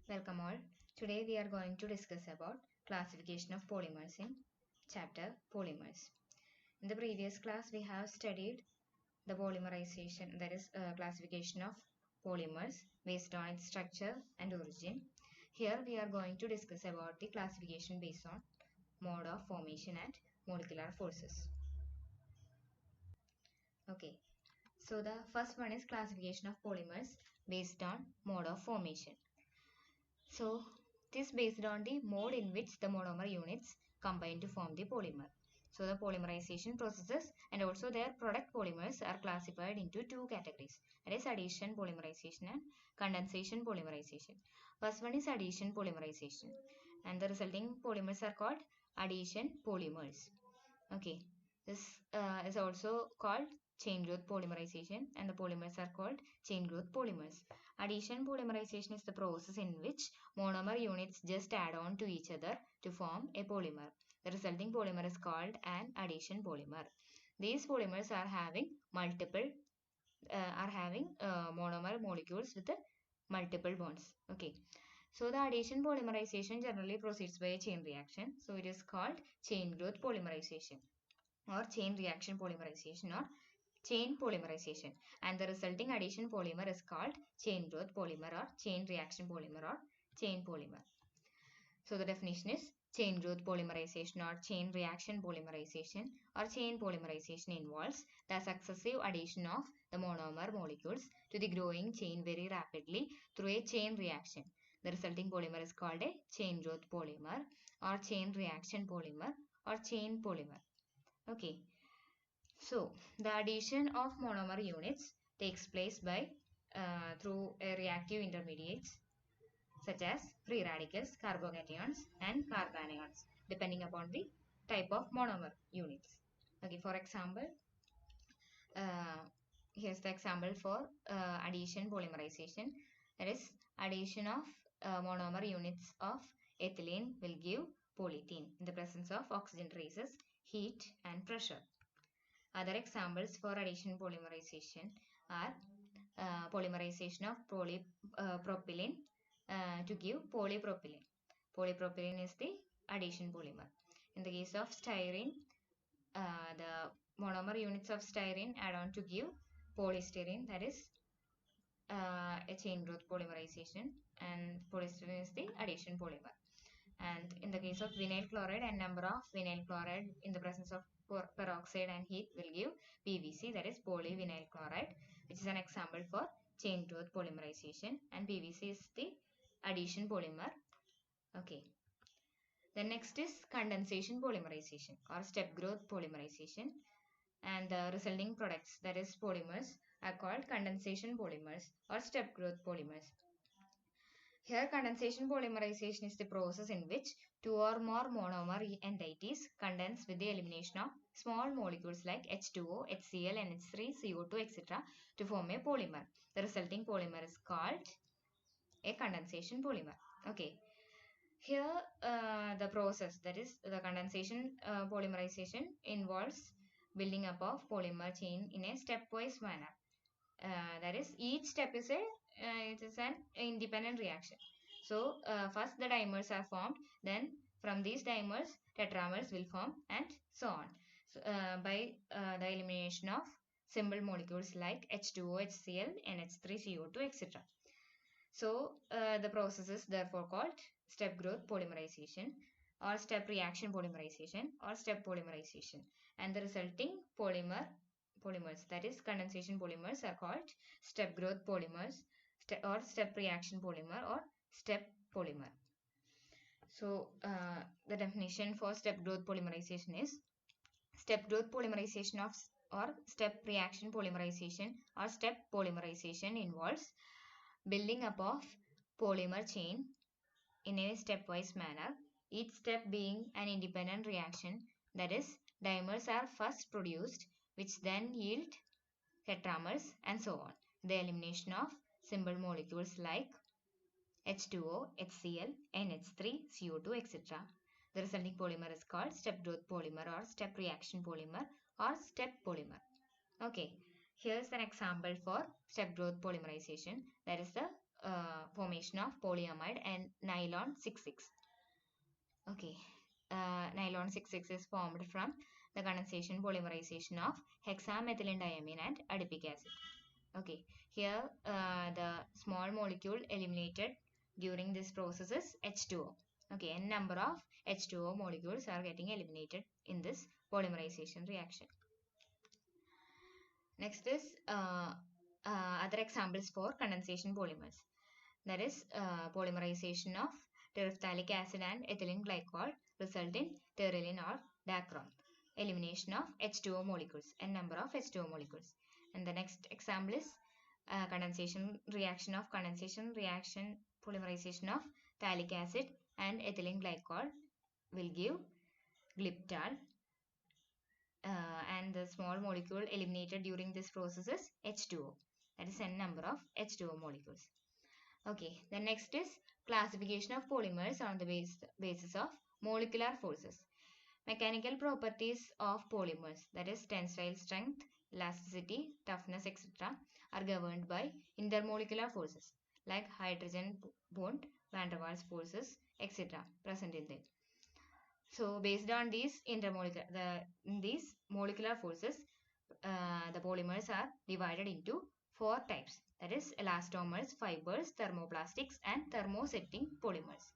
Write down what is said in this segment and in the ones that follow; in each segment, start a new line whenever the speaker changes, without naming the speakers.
Welcome all. Today we are going to discuss about classification of polymers in chapter polymers. In the previous class we have studied the polymerization, that is classification of polymers based on its structure and origin. Here we are going to discuss about the classification based on mode of formation and molecular forces. Okay, so the first one is classification of polymers based on mode of formation. So this is based on the mode in which the monomer units combine to form the polymer. So the polymerization processes and also their product polymers are classified into two categories, that is addition polymerization and condensation polymerization. First one is addition polymerization and the resulting polymers are called addition polymers. Okay, this is also called chain growth polymerization and the polymers are called chain growth polymers. Addition polymerization is the process in which monomer units just add on to each other to form a polymer. The resulting polymer is called an addition polymer. These polymers are having monomer molecules with multiple bonds. Okay. So the addition polymerization generally proceeds by a chain reaction. So it is called chain growth polymerization or chain reaction polymerization or chain polymerization, and the resulting addition polymer is called chain growth polymer or chain reaction polymer or chain polymer. So the definition is chain growth polymerization or chain reaction polymerization or chain polymerization involves the successive addition of the monomer molecules to the growing chain very rapidly through a chain reaction. The resulting polymer is called a chain growth polymer or chain reaction polymer or chain polymer. Okay. So the addition of monomer units takes place by through reactive intermediates such as free radicals, carbocations and carbanions depending upon the type of monomer units. Okay, for example, here's the example for addition polymerization. That is, addition of monomer units of ethylene will give polyethylene in the presence of oxygen traces, heat and pressure. Other examples for addition polymerization are polymerization of propylene to give polypropylene. Polypropylene is the addition polymer. In the case of styrene, the monomer units of styrene add on to give polystyrene, that is a chain growth polymerization, and polystyrene is the addition polymer. And in the case of vinyl chloride, and number of vinyl chloride in the presence of peroxide and heat will give PVC, that is polyvinyl chloride, which is an example for chain growth polymerization, and PVC is the addition polymer. Okay. Then next is condensation polymerization or step growth polymerization, and the resulting products, that is polymers, are called condensation polymers or step growth polymers. Here condensation polymerization is the process in which two or more monomer entities condense with the elimination of small molecules like H2O, HCl, NH3, CO2, etc. to form a polymer. The resulting polymer is called a condensation polymer. Okay. Here the process, that is the condensation polymerization, involves building up of polymer chain in a stepwise manner. That is, each step is it is an independent reaction. So first the dimers are formed, then from these dimers tetramers will form and so on. So, by the elimination of simple molecules like H2O, HCl, NH3, CO2, etc. So the process is therefore called step growth polymerization or step reaction polymerization or step polymerization, and the resulting polymers, that is condensation polymers, are called step growth polymers or step reaction polymer or step polymer. So the definition for step growth polymerization is step growth polymerization of or step reaction polymerization or step polymerization involves building up of polymer chain in a stepwise manner, each step being an independent reaction, that is, dimers are first produced which then yield tetramers and so on. The elimination of simple molecules like H2O, HCl, NH3, CO2, etc. The resulting polymer is called step growth polymer or step reaction polymer or step polymer. Okay, here's an example for step growth polymerization. That is the formation of polyamide and nylon 6,6. Okay, nylon 6,6 is formed from the condensation polymerization of hexamethylenediamine and adipic acid. Okay, here the small molecule eliminated during this process is H2O. Okay, n number of H2O molecules are getting eliminated in this polymerization reaction. Next is other examples for condensation polymers. That is polymerization of terephthalic acid and ethylene glycol result in terylene or dacron. Elimination of H2O molecules, n number of H2O molecules. And the next example is condensation reaction polymerization of phthalic acid and ethylene glycol will give glyptal. And the small molecule eliminated during this process is H2O. That is n number of H2O molecules. Okay, the next is classification of polymers on the basis of molecular forces. Mechanical properties of polymers, that is tensile strength, elasticity, toughness, etc. are governed by intermolecular forces like hydrogen bond, van der Waals forces, etc. present in them. So based on these molecular forces, the polymers are divided into 4 types. That is elastomers, fibers, thermoplastics and thermosetting polymers.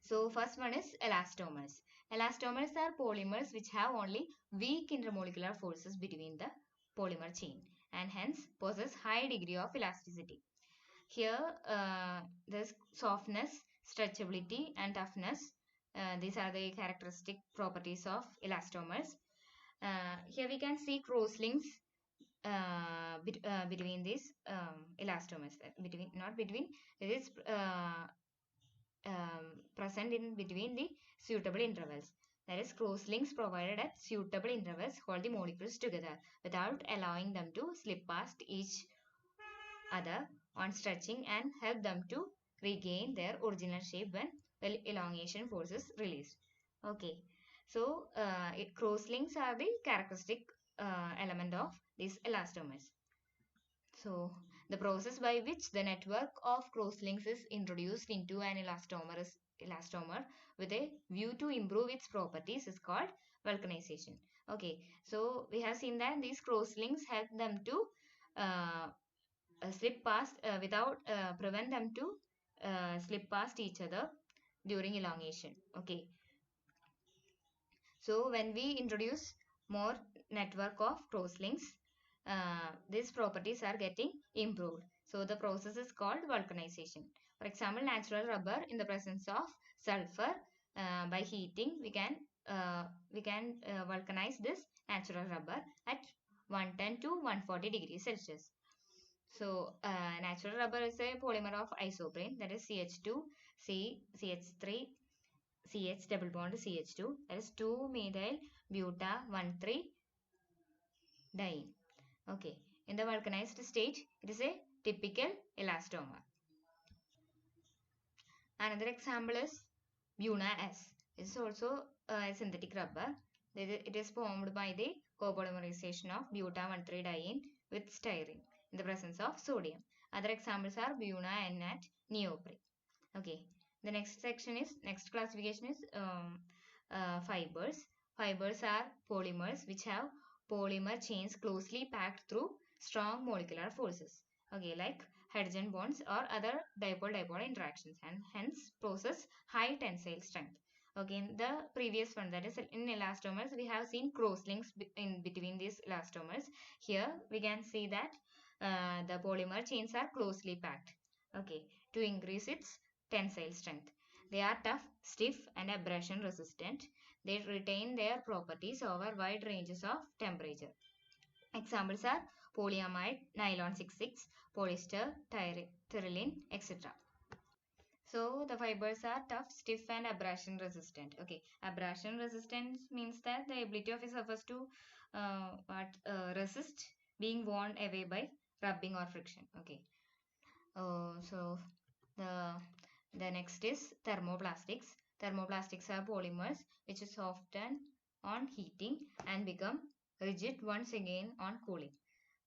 So first one is elastomers. Elastomers are polymers which have only weak intermolecular forces between the polymer chain and hence possess high degree of elasticity. Here there's softness, stretchability and toughness. These are the characteristic properties of elastomers. Here we can see crosslinks between these elastomers. It is present in between the suitable intervals. That is, crosslinks provided at suitable intervals hold the molecules together without allowing them to slip past each other on stretching and help them to regain their original shape when the elongation force is released. Okay, so crosslinks are the characteristic element of these elastomers. So the process by which the network of crosslinks is introduced into an elastomer with a view to improve its properties is called vulcanization. Okay, so we have seen that these crosslinks help them to slip past without prevent them to slip past each other during elongation. Okay, so when we introduce more network of crosslinks, these properties are getting improved. So the process is called vulcanization. For example, natural rubber in the presence of sulfur, by heating we can vulcanize this natural rubber at 110 to 140 degrees Celsius. So natural rubber is a polymer of isoprene, that is CH2, CH3, CH double bond CH2, that is 2-methyl buta 1,3-diene. Okay, in the vulcanized state, it is a typical elastomer. Another example is Buna S. This is also a synthetic rubber. It is formed by the copolymerization of buta 1,3-diene with styrene in the presence of sodium. Other examples are Buna N and neoprene. Okay, the next classification is fibers. Fibers are polymers which have polymer chains closely packed through strong molecular forces. Okay, like hydrogen bonds or other dipole-dipole interactions and hence possess high tensile strength. Okay, in the previous one, that is in elastomers, we have seen crosslinks in between these elastomers. Here we can see that the polymer chains are closely packed. Okay, to increase its tensile strength. They are tough, stiff and abrasion resistant. They retain their properties over wide ranges of temperature. Examples are polyamide, nylon 6,6, polyester, terylene, etc. So the fibers are tough, stiff and abrasion resistant. Okay, abrasion resistance means that the ability of a surface to resist being worn away by rubbing or friction. Okay. So the next is thermoplastics. Thermoplastics are polymers which is soften on heating and become rigid once again on cooling.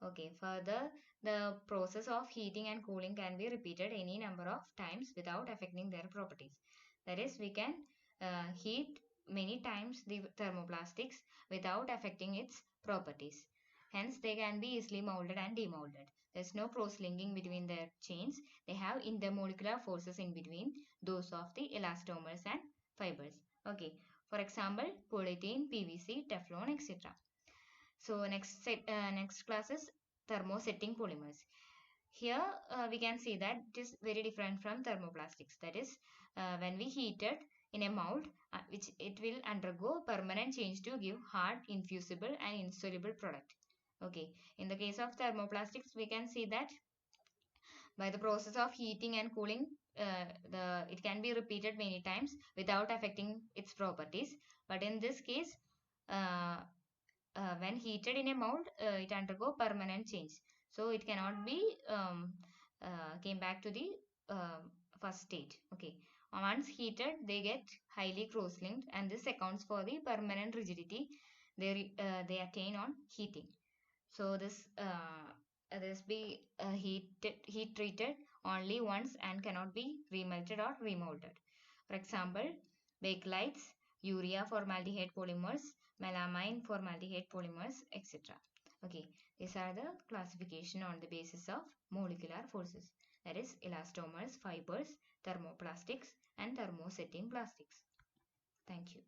Okay, further, the process of heating and cooling can be repeated any number of times without affecting their properties. That is, we can heat many times the thermoplastics without affecting its properties. Hence, they can be easily molded and demolded. There's no cross-linking between their chains. They have intermolecular forces in between those of the elastomers and fibers. Okay, for example, polyethylene, PVC, Teflon, etc. So next class is thermosetting polymers. Here we can see that it is very different from thermoplastics. That is, when we heat it in a mold, which it will undergo permanent change to give hard, infusible and insoluble product. Okay, in the case of thermoplastics, we can see that by the process of heating and cooling, it can be repeated many times without affecting its properties. But in this case, uh, when heated in a mold, it undergo permanent change. So it cannot be came back to the first state. Okay. Once heated, they get highly cross-linked, and this accounts for the permanent rigidity they attain on heating. So this be heat treated only once and cannot be remelted or remolded. For example, bakelites, urea formaldehyde polymers, melamine formaldehyde polymers, etc. Okay, these are the classification on the basis of molecular forces. That is elastomers, fibers, thermoplastics, and thermosetting plastics. Thank you.